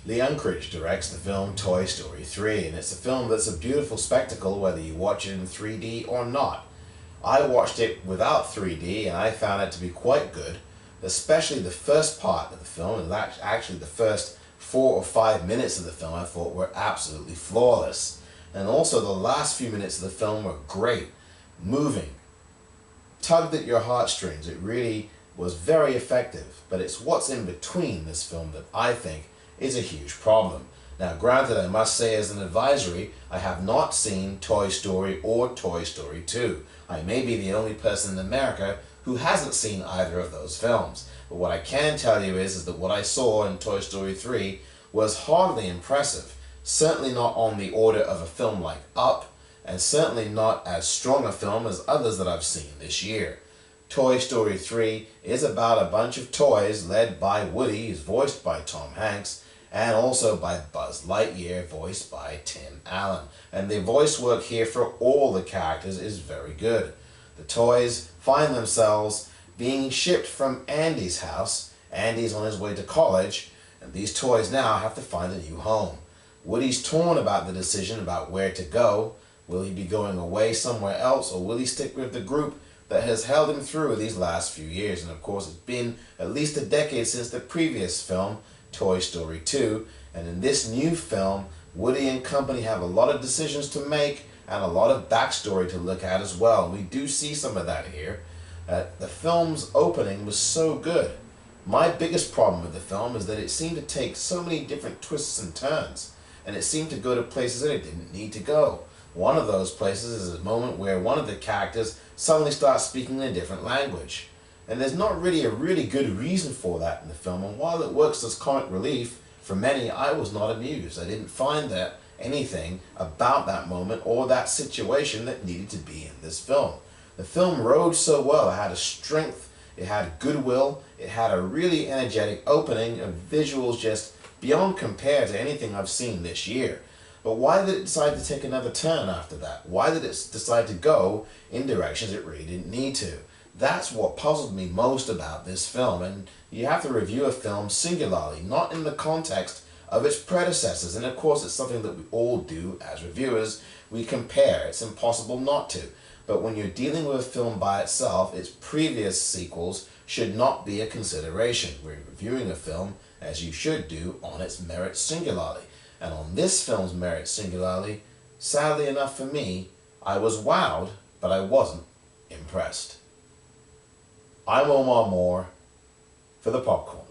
Lee Unkrich directs the film Toy Story 3, and it's a film that's a beautiful spectacle whether you watch it in 3D or not. I watched it without 3D and I found it to be quite good, especially the first part of the film, and actually the first 4 or 5 minutes of the film I thought were absolutely flawless. And also the last few minutes of the film were great, moving, tugged at your heartstrings. It really was very effective, but it's what's in between this film that I think is a huge problem. Now granted, I must say as an advisory, I have not seen Toy Story or Toy Story 2. I may be the only person in America who hasn't seen either of those films. But what I can tell you is that what I saw in Toy Story 3 was hardly impressive. Certainly not on the order of a film like Up, and certainly not as strong a film as others that I've seen this year. Toy Story 3 is about a bunch of toys led by Woody, who's voiced by Tom Hanks, and also by Buzz Lightyear, voiced by Tim Allen. And the voice work here for all the characters is very good. The toys find themselves being shipped from Andy's house. Andy's on his way to college, and these toys now have to find a new home. Woody's torn about the decision about where to go. Will he be going away somewhere else, or will he stick with the group that has held him through these last few years? And of course, it's been at least a decade since the previous film, Toy Story 2, and in this new film, Woody and company have a lot of decisions to make and a lot of backstory to look at as well. We do see some of that here. The film's opening was so good. My biggest problem with the film is that it seemed to take so many different twists and turns, and it seemed to go to places that it didn't need to go. One of those places is a moment where one of the characters suddenly starts speaking a different language. And there's not really a really good reason for that in the film, and while it works as comic relief, for many I was not amused. I didn't find that anything about that moment or that situation that needed to be in this film. The film rode so well. It had a strength, it had goodwill, it had a really energetic opening of visuals just beyond compare to anything I've seen this year. But why did it decide to take another turn after that? Why did it decide to go in directions it really didn't need to? That's what puzzled me most about this film, and you have to review a film singularly, not in the context of its predecessors. And of course it's something that we all do as reviewers. We compare. It's impossible not to. But when you're dealing with a film by itself, its previous sequels should not be a consideration. We're reviewing a film, as you should do, on its merits singularly. And on this film's merits singularly, sadly enough for me, I was wowed, but I wasn't impressed. I'm Omar Moore for the Popcorn.